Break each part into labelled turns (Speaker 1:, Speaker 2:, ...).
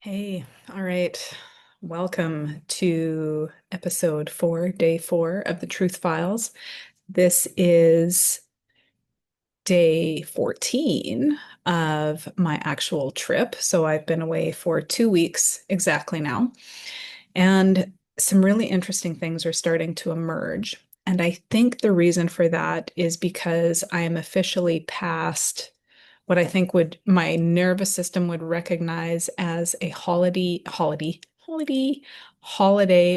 Speaker 1: Hey, all right. Welcome to episode 4, day 4 of the Truth Files. This is day 14 of my actual trip. So I've been away for 2 weeks exactly now. And some really interesting things are starting to emerge. And I think the reason for that is because I am officially past what I think would my nervous system would recognize as a holiday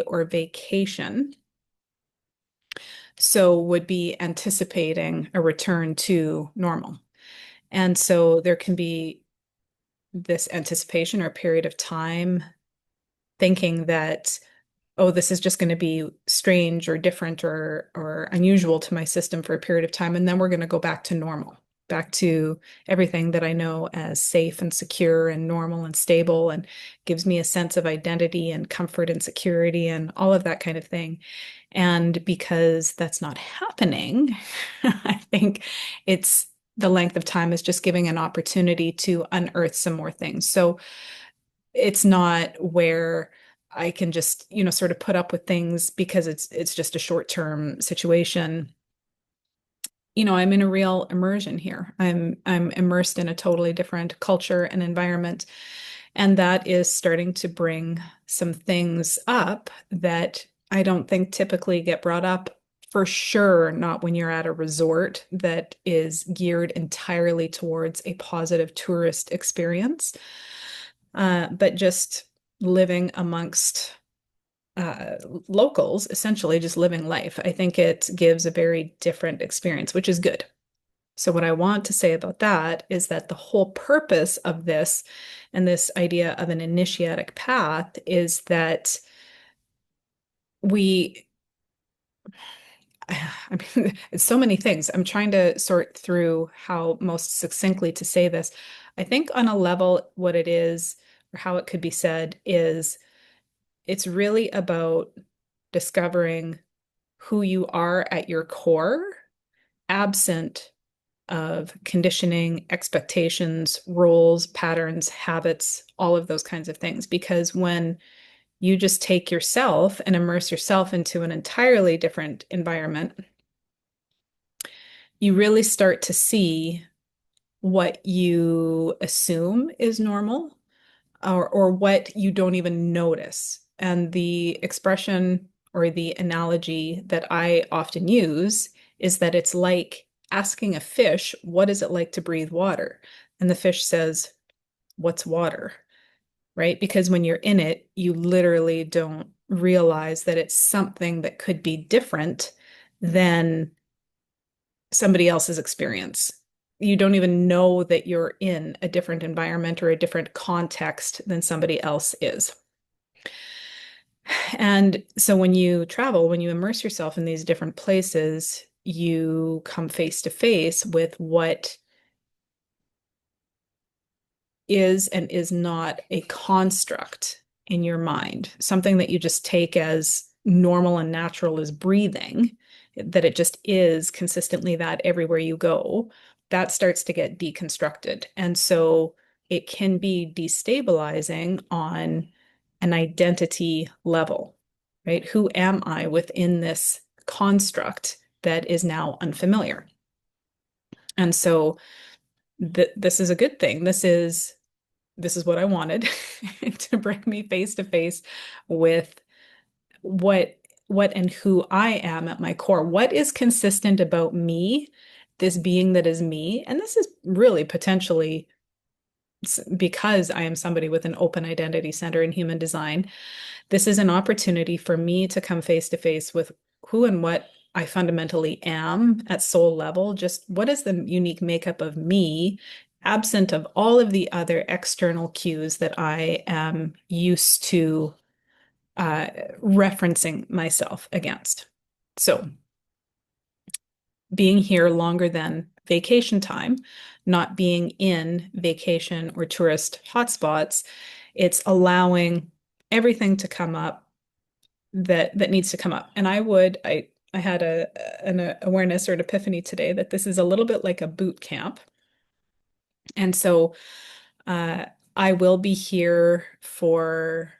Speaker 1: or vacation. So would be anticipating a return to normal. And so there can be this anticipation or period of time thinking that, oh, this is just going to be strange or different or unusual to my system for a period of time, and then we're going to go back to normal, back to everything that I know as safe and secure and normal and stable and gives me a sense of identity and comfort and security and all of that kind of thing. And because that's not happening, I think it's the length of time is just giving an opportunity to unearth some more things. So it's not where I can just, sort of put up with things because it's just a short-term situation. I'm in a real immersion here. I'm immersed in a totally different culture and environment, and that is starting to bring some things up that I don't think typically get brought up. For sure, not when you're at a resort that is geared entirely towards a positive tourist experience. But just living amongst uh, locals, essentially just living life, I think it gives a very different experience, which is good. So, what I want to say about that is that the whole purpose of this and this idea of an initiatic path is that we, I mean, it's so many things. I'm trying to sort through how most succinctly to say this. I think on a level, what it is, or how it could be said, is it's really about discovering who you are at your core, absent of conditioning, expectations, roles, patterns, habits, all of those kinds of things. Because when you just take yourself and immerse yourself into an entirely different environment, you really start to see what you assume is normal or what you don't even notice. And the expression or the analogy that I often use is that it's like asking a fish, what is it like to breathe water? And the fish says, what's water? Right? Because when you're in it, you literally don't realize that it's something that could be different than somebody else's experience. You don't even know that you're in a different environment or a different context than somebody else is. And so when you travel, when you immerse yourself in these different places, you come face to face with what is and is not a construct in your mind, something that you just take as normal and natural as breathing, that it just is consistently that everywhere you go, that starts to get deconstructed. And so it can be destabilizing on an identity level, right? Who am I within this construct that is now unfamiliar? And so this is a good thing. This is what I wanted to bring me face to face with what and who I am at my core. What is consistent about me, this being that is me? And this is really potentially because I am somebody with an open identity center in human design. This is an opportunity for me to come face to face with who and what I fundamentally am at soul level. Just what is the unique makeup of me, absent of all of the other external cues that I am used to referencing myself against. So, being here longer than vacation time, not being in vacation or tourist hotspots, it's allowing everything to come up that needs to come up. And I had an awareness or an epiphany today that this is a little bit like a boot camp. And so uh, I will be here for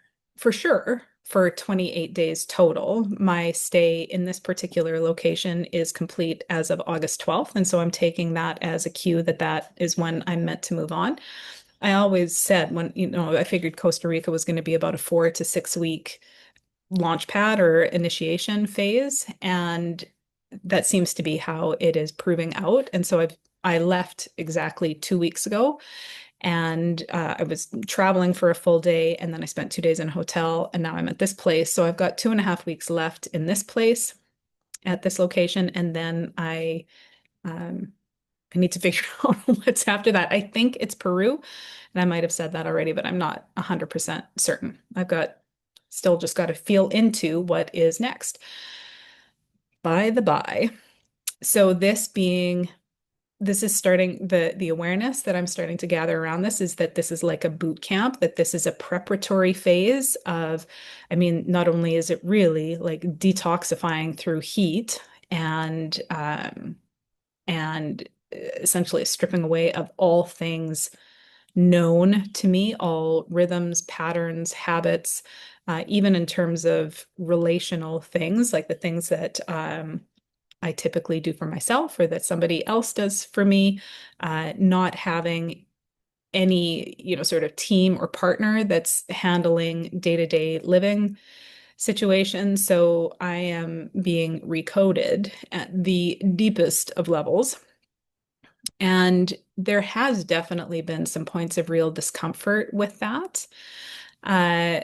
Speaker 1: sure for 28 days total. My stay in this particular location is complete as of August 12th, and so I'm taking that as a cue that that is when I'm meant to move on. I always said when, I figured Costa Rica was going to be about a 4 to 6 week launch pad or initiation phase, and that seems to be how it is proving out. And so I left exactly 2 weeks ago, and I was traveling for a full day, and then I spent 2 days in a hotel, and now I'm at this place. So I've got 2.5 weeks left in this place at this location, and then um, I need to figure out what's after that. I think it's Peru, and I might have said that already, but I'm not 100% certain. I've got still just got to feel into what is next. By the by, so this is starting the awareness that I'm starting to gather around this is that this is like a boot camp, that this is a preparatory phase of, I mean, not only is it really like detoxifying through heat and essentially stripping away of all things known to me, all rhythms, patterns, habits, even in terms of relational things, like the things that I typically do for myself or that somebody else does for me, not having any, sort of team or partner that's handling day-to-day living situations. So I am being recoded at the deepest of levels. And there has definitely been some points of real discomfort with that. Uh,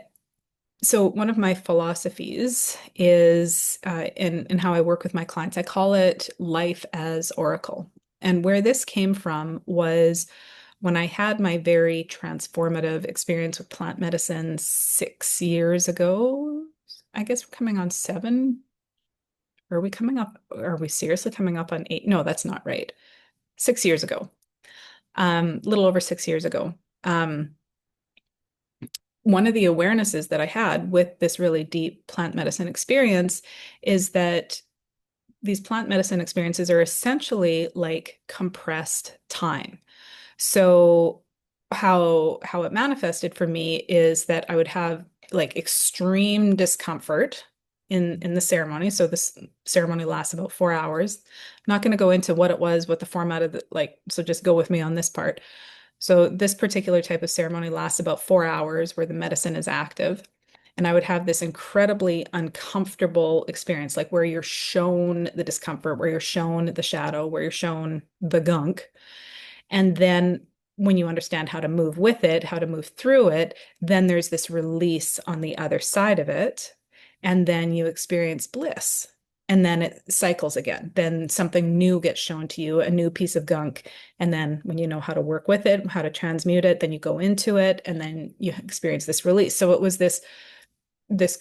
Speaker 1: so one of my philosophies is in how I work with my clients, I call it life as oracle. And where this came from was when I had my very transformative experience with plant medicine 6 years ago. I guess we're coming on 7. Are we coming up? Are we seriously coming up on 8? No, that's not right. 6 years ago, little over 6 years ago. One of the awarenesses that I had with this really deep plant medicine experience is that these plant medicine experiences are essentially like compressed time. So how it manifested for me is that I would have like extreme discomfort in the ceremony. So this ceremony lasts about 4 hours. I'm not going to go into what it was, what the format of the so just go with me on this part. So this particular type of ceremony lasts about 4 hours where the medicine is active. And I would have this incredibly uncomfortable experience, like where you're shown the discomfort, where you're shown the shadow, where you're shown the gunk. And then when you understand how to move with it, how to move through it, then there's this release on the other side of it. And then you experience bliss. And then it cycles again. Then something new gets shown to you, a new piece of gunk. And then when you know how to work with it, how to transmute it, then you go into it and then you experience this release. So it was this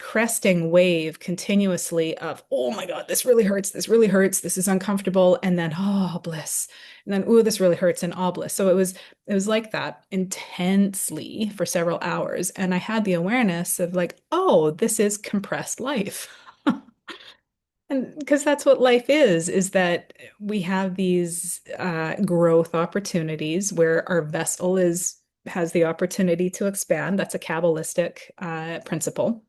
Speaker 1: cresting wave continuously of, oh my God, this really hurts, this is uncomfortable, and then oh bliss. And then oh, this really hurts and oh bliss. So it was like that intensely for several hours. And I had the awareness of like, oh, this is compressed life. And because that's what life is that we have these growth opportunities where our vessel has the opportunity to expand. That's a Kabbalistic principle.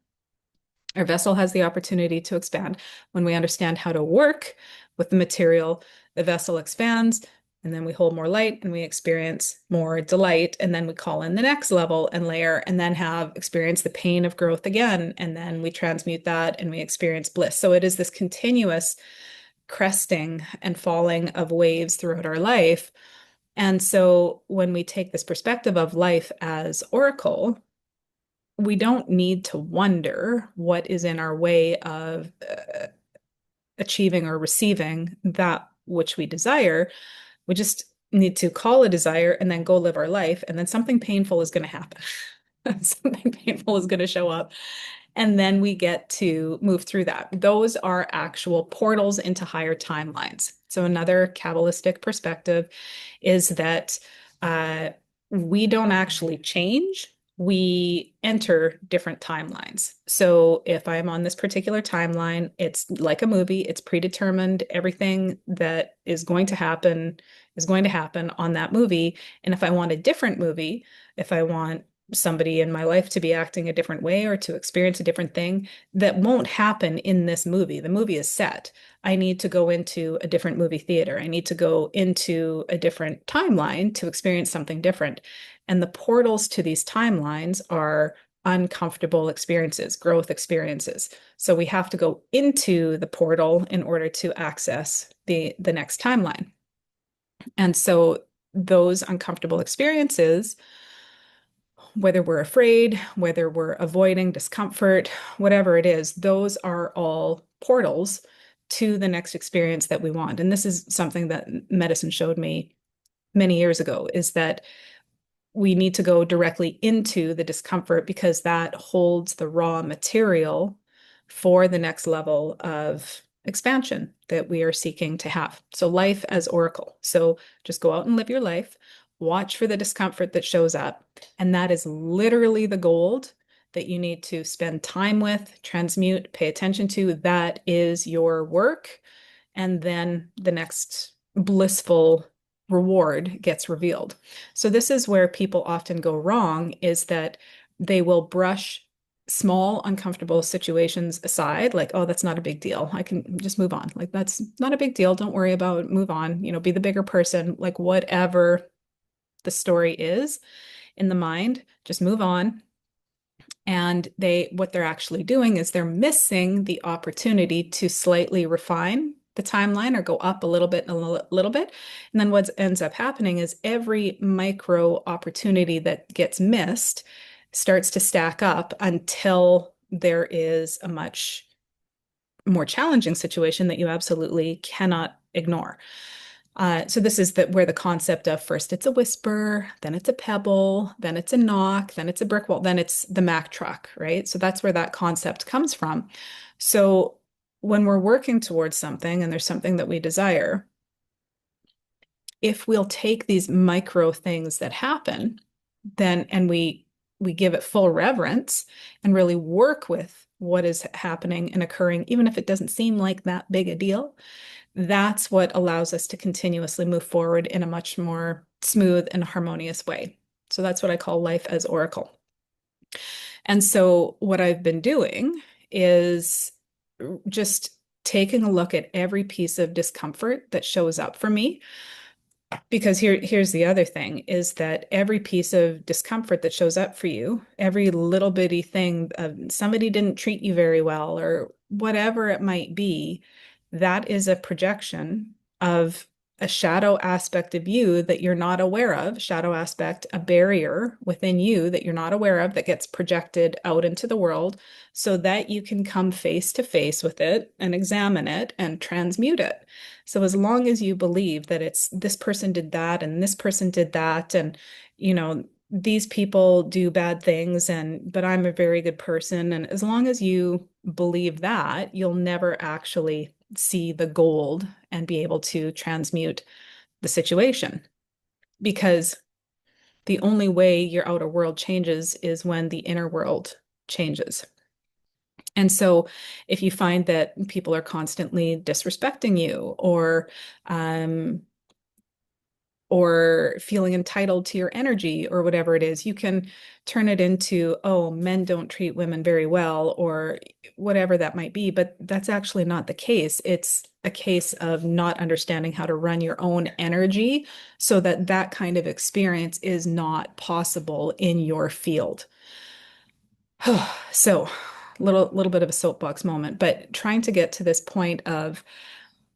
Speaker 1: Our vessel has the opportunity to expand. When we understand how to work with the material, the vessel expands, and then we hold more light and we experience more delight. And then we call in the next level and layer, and then have experienced the pain of growth again. And then we transmute that and we experience bliss. So it is this continuous cresting and falling of waves throughout our life. And so when we take this perspective of life as oracle, we don't need to wonder what is in our way of achieving or receiving that which we desire. We just need to call a desire and then go live our life. And then something painful is going to happen. Something painful is going to show up. And then we get to move through that. Those are actual portals into higher timelines. So another Kabbalistic perspective is that we don't actually change. We enter different timelines. So if I'm on this particular timeline, it's like a movie, it's predetermined. Everything that is going to happen is going to happen on that movie. And if I want a different movie, if I want somebody in my life to be acting a different way or to experience a different thing, that won't happen in this movie. The movie is set. I need to go into a different movie theater. I need to go into a different timeline to experience something different. And the portals to these timelines are uncomfortable experiences, growth experiences. So we have to go into the portal in order to access the next timeline. And so those uncomfortable experiences, whether we're afraid, whether we're avoiding discomfort, whatever it is, those are all portals to the next experience that we want. And this is something that medicine showed me many years ago, is that we need to go directly into the discomfort because that holds the raw material for the next level of expansion that we are seeking to have. So life as oracle. So just go out and live your life, watch for the discomfort that shows up. And that is literally the gold that you need to spend time with, transmute, pay attention to. That is your work. And then the next blissful reward gets revealed. So this is where people often go wrong, is that they will brush small uncomfortable situations aside, like, oh, that's not a big deal, I can just move on, like that's not a big deal, don't worry about it, move on, be the bigger person, like whatever the story is in the mind, just move on. And what they're actually doing is they're missing the opportunity to slightly refine the timeline or go up a little bit and a little bit. And then what ends up happening is every micro opportunity that gets missed starts to stack up until there is a much more challenging situation that you absolutely cannot ignore. So this is where the concept of first it's a whisper, then it's a pebble, then it's a knock, then it's a brick wall, then it's the Mack truck, right? So that's where that concept comes from. So when we're working towards something and there's something that we desire, if we'll take these micro things that happen, then and we give it full reverence and really work with what is happening and occurring, even if it doesn't seem like that big a deal, that's what allows us to continuously move forward in a much more smooth and harmonious way. So that's what I call life as oracle. And so what I've been doing is just taking a look at every piece of discomfort that shows up for me. Because here's the other thing, is that every piece of discomfort that shows up for you, every little bitty thing, somebody didn't treat you very well or whatever it might be, that is a projection of a shadow aspect of you that you're not aware of, shadow aspect, a barrier within you that you're not aware of that gets projected out into the world so that you can come face to face with it and examine it and transmute it. So as long as you believe that it's this person did that and this person did that, and these people do bad things, but I'm a very good person, and as long as you believe that, you'll never actually see the gold and be able to transmute the situation. Because the only way your outer world changes is when the inner world changes. And so if you find that people are constantly disrespecting you or feeling entitled to your energy or whatever it is, you can turn it into, oh, men don't treat women very well or whatever that might be. But that's actually not the case. It's a case of not understanding how to run your own energy so that that kind of experience is not possible in your field. So, little bit of a soapbox moment, but trying to get to this point of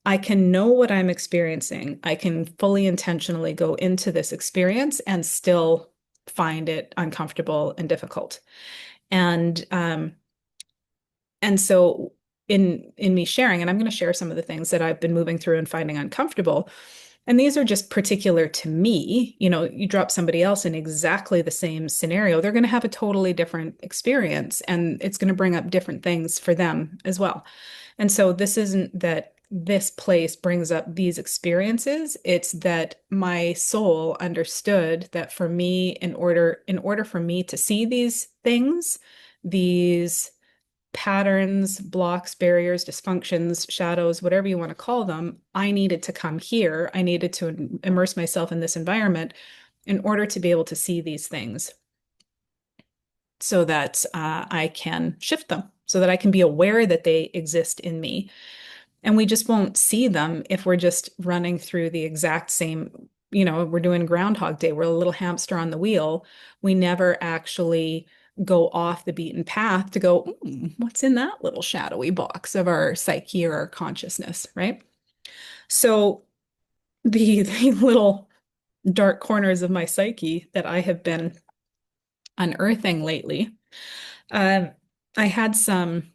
Speaker 1: I can know what I'm experiencing. I can fully intentionally go into this experience and still find it uncomfortable and difficult. And so in me sharing, and I'm going to share some of the things that I've been moving through and finding uncomfortable. And these are just particular to me. You drop somebody else in exactly the same scenario, they're going to have a totally different experience, and it's going to bring up different things for them as well. And so this isn't that this place brings up these experiences, it's that my soul understood that for me, in order for me to see these things, these patterns, blocks, barriers, dysfunctions, shadows, whatever you want to call them, I needed to come here. I needed to immerse myself in this environment in order to be able to see these things so that I can shift them, so that I can be aware that they exist in me. And we just won't see them if we're just running through the exact same, we're doing Groundhog Day. We're a little hamster on the wheel. We never actually go off the beaten path to go, what's in that little shadowy box of our psyche or our consciousness, right? So the little dark corners of my psyche that I have been unearthing lately, um, I had some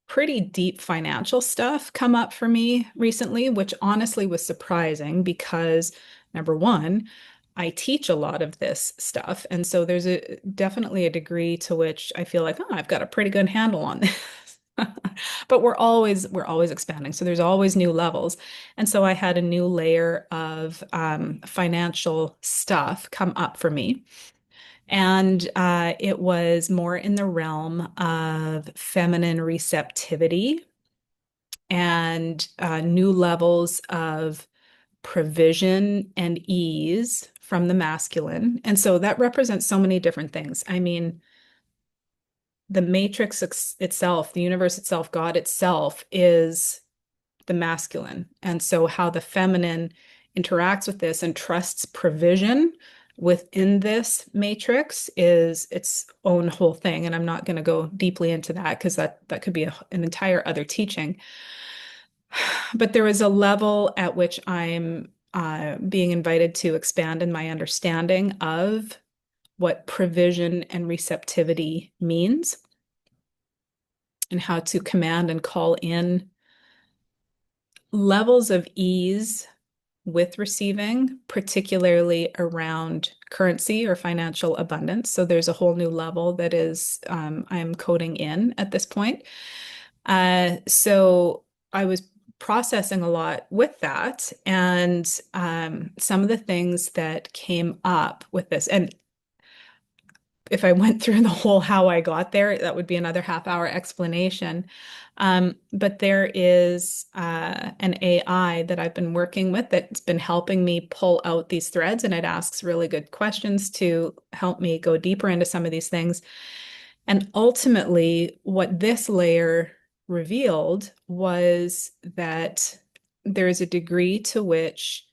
Speaker 1: pretty deep financial stuff come up for me recently, which honestly was surprising because number one, I teach a lot of this stuff. And so there's definitely a degree to which I feel like, oh, I've got a pretty good handle on this. But we're always expanding. So there's always new levels. And so I had a new layer of financial stuff come up for me. And it was more in the realm of feminine receptivity and new levels of provision and ease from the masculine. And so that represents so many different things. I mean, the matrix itself, the universe itself, God itself is the masculine. And so how the feminine interacts with this and trusts provision within this matrix is its own whole thing. And I'm not going to go deeply into that because that could be an entire other teaching. But there is a level at which I'm being invited to expand in my understanding of what provision and receptivity means and how to command and call in levels of ease with receiving, particularly around currency or financial abundance. So there's a whole new level that is I'm coding in at this point. So I was processing a lot with that, and some of the things that came up with this, and if I went through the whole how I got there, that would be another half-hour explanation. But there is an AI that I've been working with that's been helping me pull out these threads, and it asks really good questions to help me go deeper into some of these things. And ultimately, what this layer revealed was that there is a degree to which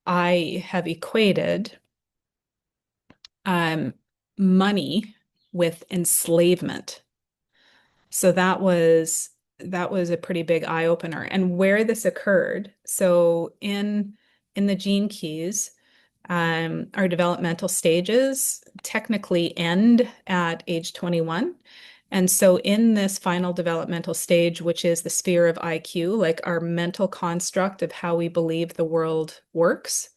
Speaker 1: I have equated um, money with enslavement. So that was a pretty big eye opener. And where this occurred, so in the gene keys, our developmental stages technically end at age 21. And so in this final developmental stage, which is the sphere of IQ, like our mental construct of how we believe the world works,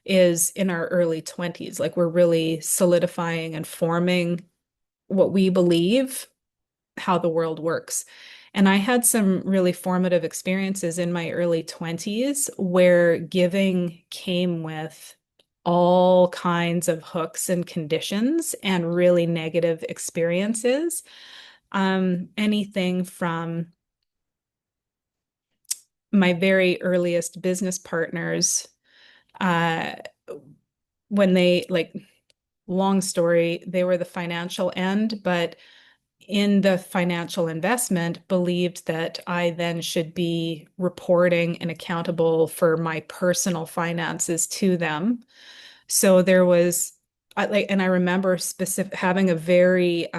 Speaker 1: is in our early 20s. Like we're really solidifying and forming what we believe how the world works. And I had some really formative experiences in my early 20s where giving came with all kinds of hooks and conditions and really negative experiences. Anything from my very earliest business partners, uh, when they like, long story, they were the financial end, but in the financial investment believed that I then should be reporting and accountable for my personal finances to them. So there was and I remember specific having a very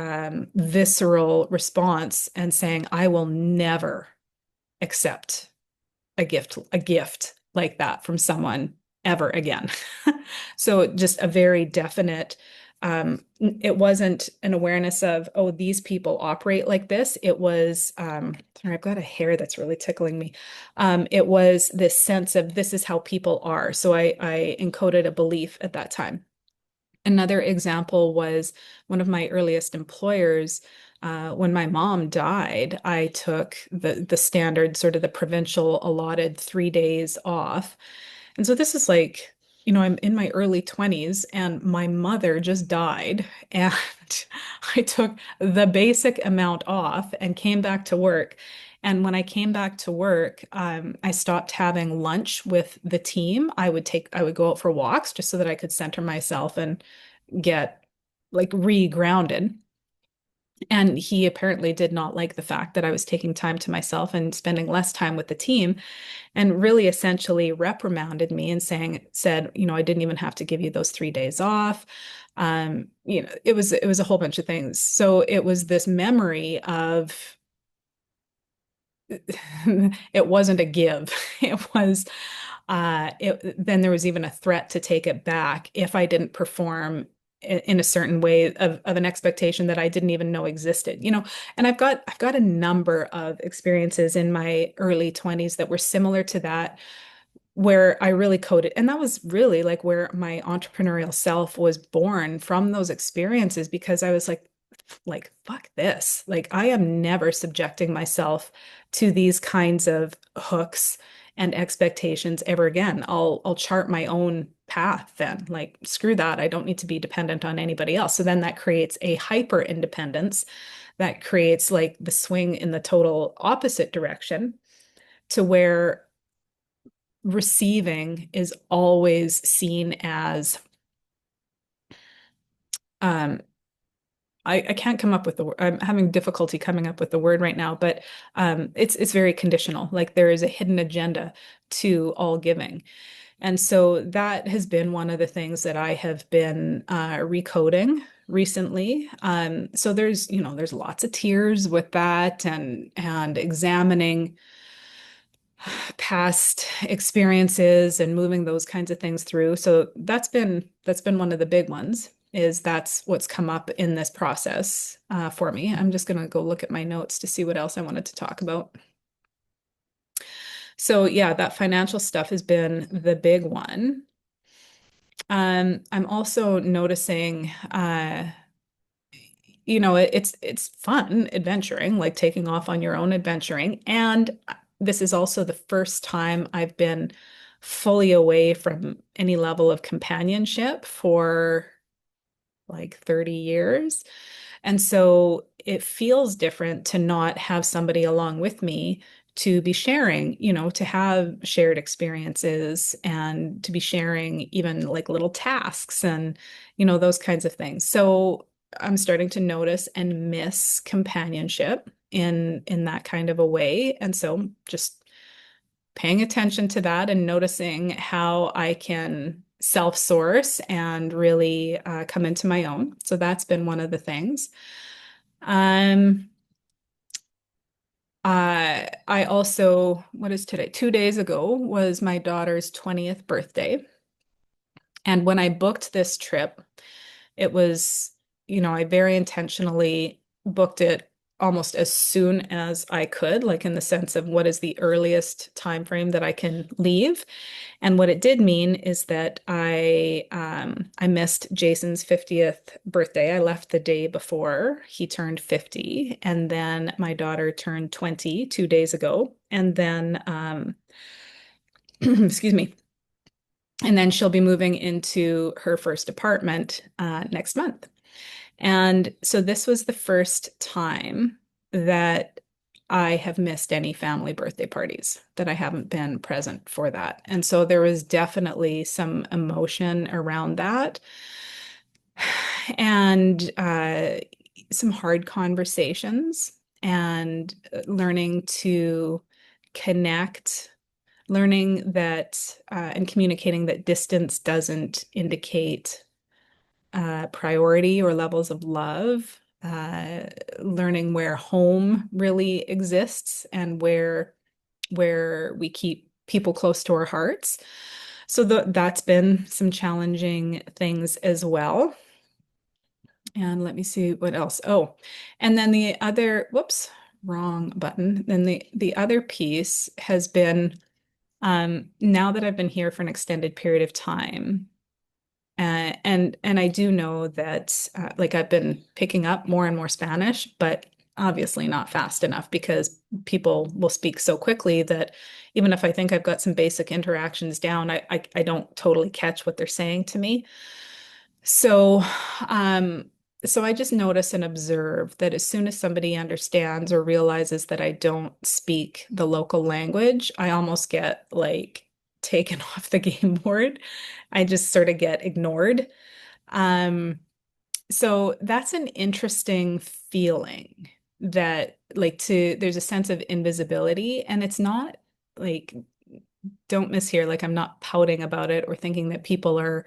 Speaker 1: visceral response and saying, I will never accept a gift like that from someone ever again. So just a very definite, it wasn't an awareness of, oh, these people operate like this. It was, sorry, I've got a hair that's really tickling me. It was this sense of this is how people are. So I encoded a belief at that time. Another example was one of my earliest employers. When my mom died, I took the standard sort of the provincial allotted 3 days off. And so this is like I'm in my early 20s and my mother just died. And I took the basic amount off and came back to work. And when I came back to work, I stopped having lunch with the team. I would go out for walks just so that I could center myself and get like re-grounded. And he apparently did not like the fact that I was taking time to myself and spending less time with the team and really essentially reprimanded me and said, I didn't even have to give you those 3 days off. It was a whole bunch of things. So it was this memory of it wasn't a give. It was then there was even a threat to take it back if I didn't perform in a certain way of an expectation that I didn't even know existed. And I've got a number of experiences in my early 20s that were similar to that where I really coded. And that was really like where my entrepreneurial self was born from those experiences because I was like, fuck this. Like, I am never subjecting myself to these kinds of hooks and expectations ever again. I'll chart my own path then. Like, screw that. I don't need to be dependent on anybody else. So then that creates a hyper independence that creates like the swing in the total opposite direction to where receiving is always seen as um I can't come up with the word. I'm having difficulty coming up with the word right now, but it's very conditional. Like there is a hidden agenda to all giving. And so that has been one of the things that I have been recoding recently. So there's lots of tears with that and examining past experiences and moving those kinds of things through. So that's been one of the big ones, is that's what's come up in this process for me. I'm just gonna go look at my notes to see what else I wanted to talk about. So yeah, that financial stuff has been the big one. I'm also noticing it's fun adventuring, like taking off on your own adventuring. And this is also the first time I've been fully away from any level of companionship for like 30 years. And so it feels different to not have somebody along with me to be sharing, to have shared experiences and to be sharing even like little tasks and, those kinds of things. So I'm starting to notice and miss companionship in that kind of a way. And so just paying attention to that and noticing how I can self-source and really come into my own. So that's been one of the things. Um, I also, what is today? 2 days ago was my daughter's 20th birthday. And when I booked this trip, it was, I very intentionally booked it almost as soon as I could, like in the sense of what is the earliest time frame that I can leave. And what it did mean is that I missed Jason's 50th birthday. I left the day before he turned 50, and then my daughter turned 20 2 days ago, and then excuse me, and then she'll be moving into her first apartment next month. And so this was the first time that I have missed any family birthday parties, that I haven't been present for that. And so there was definitely some emotion around that and some hard conversations and learning to connect, learning that and communicating that distance doesn't indicate priority or levels of love, learning where home really exists and where we keep people close to our hearts. So that's been some challenging things as well. And let me see what else. Oh, and then the other, whoops, wrong button. Then the other piece has been now that I've been here for an extended period of time. And I do know that like I've been picking up more and more Spanish, but obviously not fast enough because people will speak so quickly that even if I think I've got some basic interactions down, I don't totally catch what they're saying to me. So, um, so I just notice and observe that as soon as somebody understands or realizes that I don't speak the local language, I almost get like taken off the game board. I just sort of get ignored. Um, so that's an interesting feeling that like there's a sense of invisibility, and it's not like, don't mishear, like I'm not pouting about it or thinking that people are,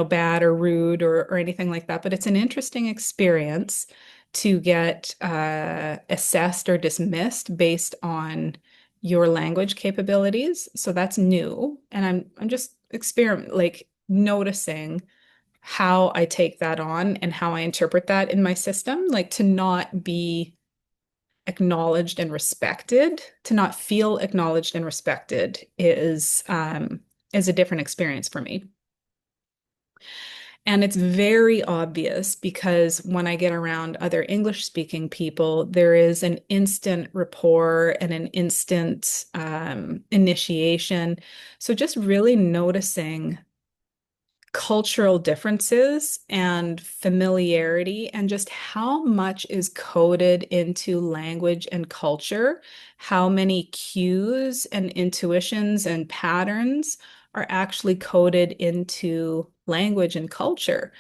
Speaker 1: bad or rude or anything like that, but it's an interesting experience to get assessed or dismissed based on your language capabilities. So that's new, and I'm just experiment like noticing how I take that on and how I interpret that in my system, like to not be acknowledged and respected, to not feel acknowledged and respected is a different experience for me. And it's very obvious because when I get around other English speaking people, there is an instant rapport and an instant initiation. So just really noticing cultural differences and familiarity and just how much is coded into language and culture, how many cues and intuitions and patterns are actually coded into language and culture.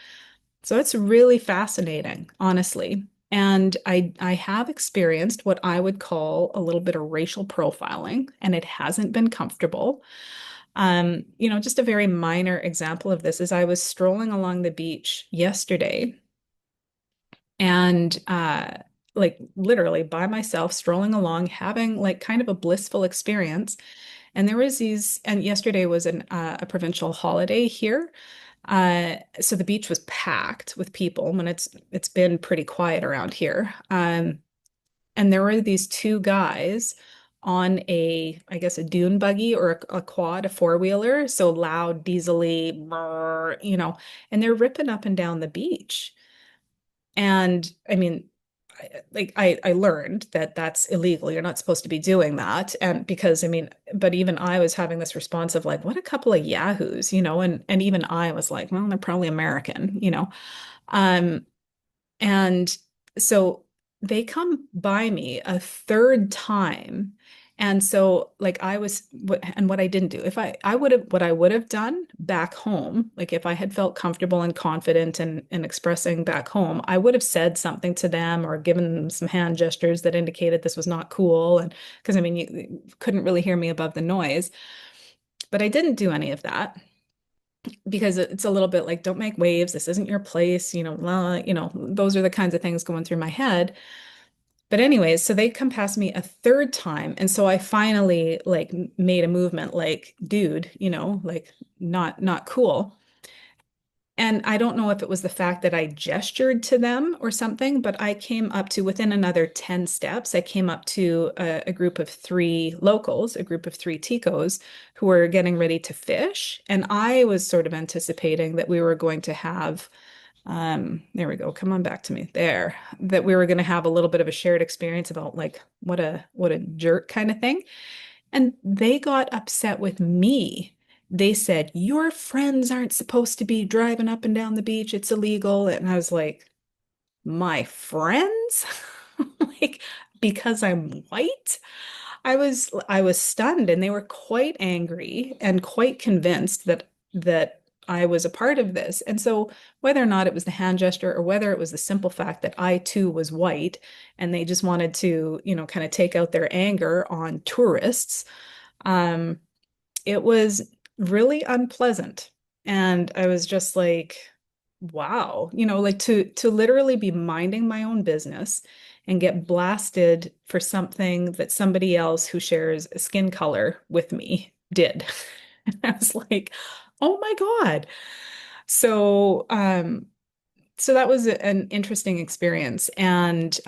Speaker 1: So it's really fascinating, honestly. And I have experienced what I would call a little bit of racial profiling, and it hasn't been comfortable. Just a very minor example of this is I was strolling along the beach yesterday and like literally by myself strolling along having like kind of a blissful experience. And there was these, and yesterday was a provincial holiday here. So the beach was packed with people when it's been pretty quiet around here. And there were these two guys on I guess, a dune buggy or a quad, a four-wheeler, so loud, diesely, brr, and they're ripping up and down the beach. And I mean, I learned that that's illegal. You're not supposed to be doing that. And because I mean, but even I was having this response of like, what a couple of yahoos, and even I was like, well, they're probably American. Um, and so they come by me a third time. And so like and what I didn't do, if I would have, what I would have done back home, like if I had felt comfortable and confident and expressing back home, I would have said something to them or given them some hand gestures that indicated this was not cool. And because I mean, you couldn't really hear me above the noise, but I didn't do any of that because it's a little bit like, don't make waves. This isn't your place, those are the kinds of things going through my head. But anyways, so they come past me a third time. And so I finally like made a movement like, dude, like not cool. And I don't know if it was the fact that I gestured to them or something, but I came up to within another 10 steps, I came up to a group of three locals, a group of three Ticos who were getting ready to fish. And I was sort of anticipating that we were going to have, there we go, come on back to me there, that we were going to have a little bit of a shared experience about like what a jerk kind of thing. And they got upset with me. They said, your friends aren't supposed to be driving up and down the beach. It's illegal. And I was like, my friends? Like, because I'm white? I was stunned, and they were quite angry and quite convinced that I was a part of this. And so whether or not it was the hand gesture or whether it was the simple fact that I too was white and they just wanted to, kind of take out their anger on tourists, um, it was really unpleasant. And I was just like, wow, like to literally be minding my own business and get blasted for something that somebody else who shares a skin color with me did. And I was like, oh my God. So, so that was an interesting experience. And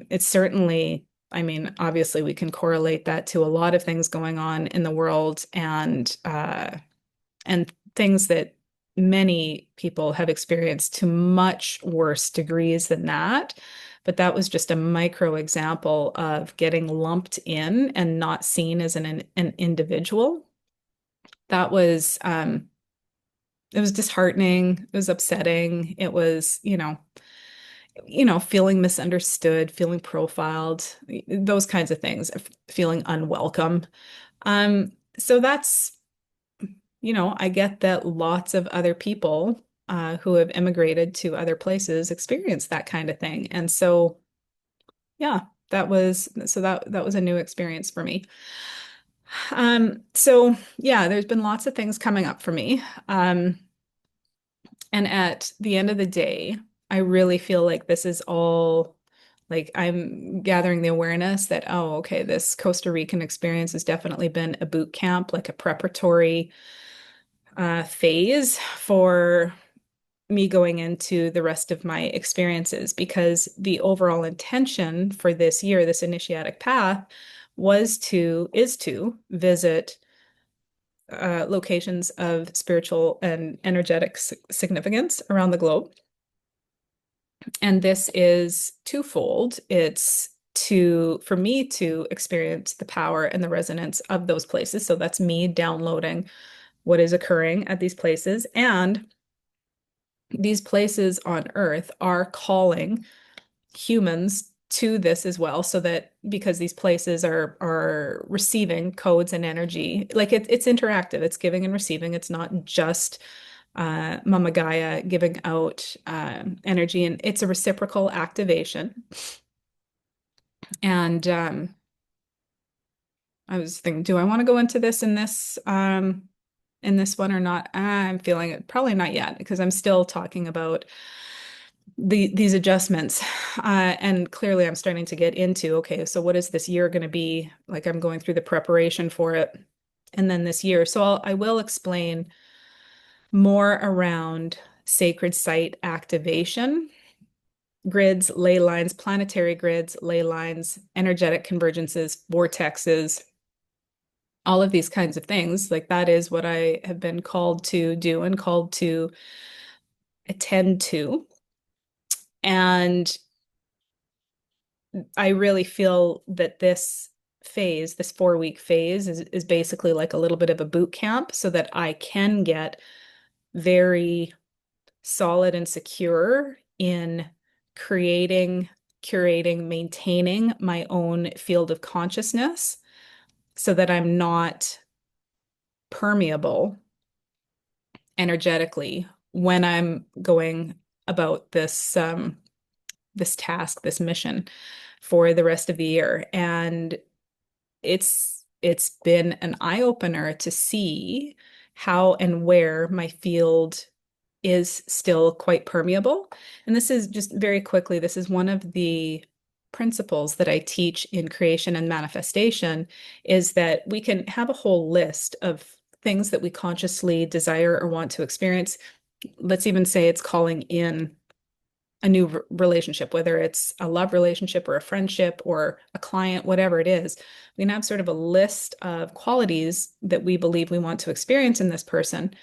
Speaker 1: it's certainly, I mean, obviously we can correlate that to a lot of things going on in the world and things that many people have experienced to much worse degrees than that. But that was just a micro example of getting lumped in and not seen as an individual. That was it was disheartening, it was upsetting, it was, feeling misunderstood, feeling profiled, those kinds of things, feeling unwelcome. So that's, I get that lots of other people who have immigrated to other places experience that kind of thing. And so, yeah, that was a new experience for me. So yeah, there's been lots of things coming up for me. And at the end of the day, I really feel like this is all like I'm gathering the awareness that, oh, okay, this Costa Rican experience has definitely been a boot camp, like a preparatory phase for me going into the rest of my experiences because the overall intention for this year, this initiatic path, is to visit locations of spiritual and energetic significance around the globe. And this is twofold. It's for me to experience the power and the resonance of those places. So that's me downloading what is occurring at these places. And these places on Earth are calling humans to this as well, so that because these places are receiving codes and energy, like it's interactive, it's giving and receiving. It's not just Mama Gaia giving out energy, and it's a reciprocal activation. And I was thinking, do I want to go into this in this one or not? I'm feeling it probably not yet because I'm still talking about these adjustments. And clearly I'm starting to get into, okay, so what is this year going to be? Like I'm going through the preparation for it. And then this year. So I will explain more around sacred site activation, grids, ley lines, planetary grids, ley lines, energetic convergences, vortexes, all of these kinds of things. Like that is what I have been called to do and called to attend to. And I really feel that this 4-week phase is basically like a little bit of a boot camp so that I can get very solid and secure in creating, curating, maintaining my own field of consciousness so that I'm not permeable energetically when I'm going about this task, this mission for the rest of the year. And it's been an eye-opener to see how and where my field is still quite permeable. And this is just very quickly, this is one of the principles that I teach in creation and manifestation is that we can have a whole list of things that we consciously desire or want to experience. Let's even say it's calling in a new relationship, whether it's a love relationship or a friendship or a client, whatever it is. We can have sort of a list of qualities that we believe we want to experience in this person.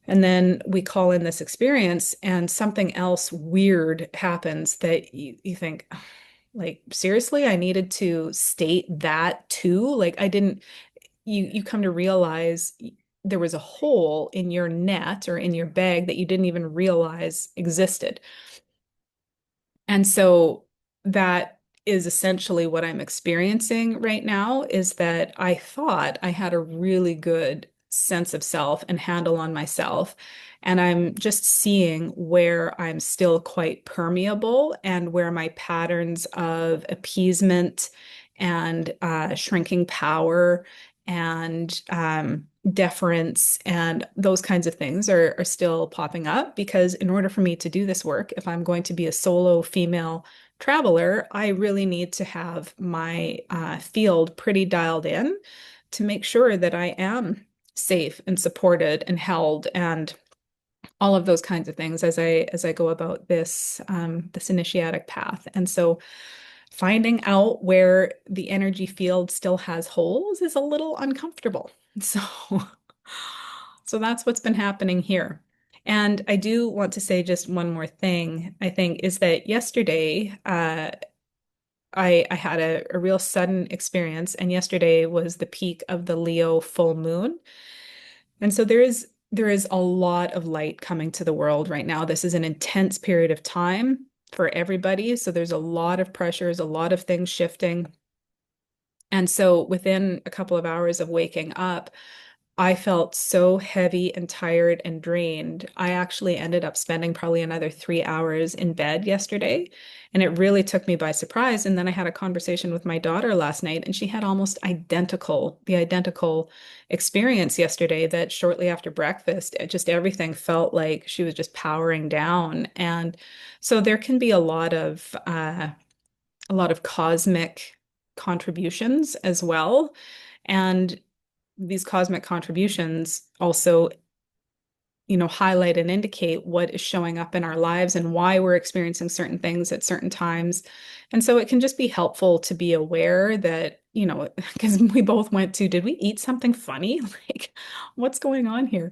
Speaker 1: And then we call in this experience, and something else weird happens that you think, like, seriously, I needed to state that too. Like, I didn't, you come to realize there was a hole in your net or in your bag that you didn't even realize existed. And so that is essentially what I'm experiencing right now is that I thought I had a really good sense of self and handle on myself. And I'm just seeing where I'm still quite permeable and where my patterns of appeasement and shrinking power and deference and those kinds of things are still popping up because in order for me to do this work, if I'm going to be a solo female traveler, I really need to have my field pretty dialed in to make sure that I am safe and supported and held and all of those kinds of things as I go about this initiatic path. And so finding out where the energy field still has holes is a little uncomfortable. So so that's what's been happening here. And I do want to say just one more thing, I think, is that yesterday, I had a real sudden experience, and yesterday was the peak of the Leo full moon. And so there is a lot of light coming to the world right now. This is an intense period of time for everybody. So there's a lot of pressures, a lot of things shifting. And so within a couple of hours of waking up, I felt so heavy and tired and drained. I actually ended up spending probably another 3 hours in bed yesterday, and it really took me by surprise. And then I had a conversation with my daughter last night, and she had almost the identical experience yesterday, that shortly after breakfast, just everything felt like she was just powering down. And so there can be a lot of cosmic contributions as well. And these cosmic contributions also, highlight and indicate what is showing up in our lives and why we're experiencing certain things at certain times. And so it can just be helpful to be aware that, because we both went to, did we eat something funny? Like, what's going on here?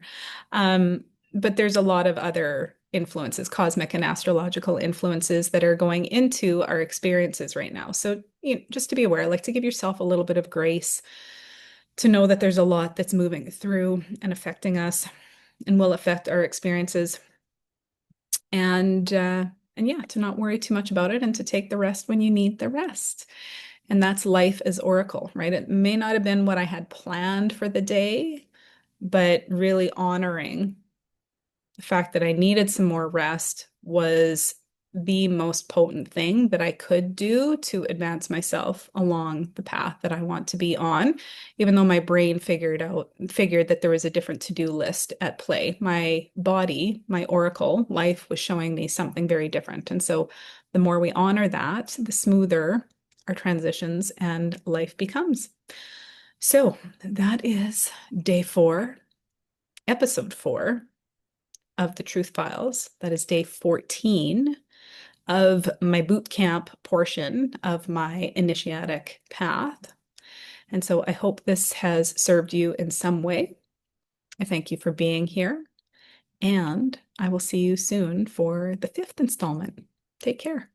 Speaker 1: But there's a lot of other influences, cosmic and astrological influences that are going into our experiences right now. So, just to be aware, like to give yourself a little bit of grace, to know that there's a lot that's moving through and affecting us and will affect our experiences. And yeah, to not worry too much about it and to take the rest when you need the rest. And that's life as oracle, right? It may not have been what I had planned for the day, but really honoring the fact that I needed some more rest was the most potent thing that I could do to advance myself along the path that I want to be on, even though my brain figured that there was a different to-do list at play. My body, my oracle life was showing me something very different. And so the more we honor that, the smoother our transitions and life becomes. So that is day 4, episode 4 of the Truth Files. That is day 14 of my boot camp portion of my initiatic path. And so I hope this has served you in some way. I thank you for being here, and I will see you soon for the 5th installment. Take care.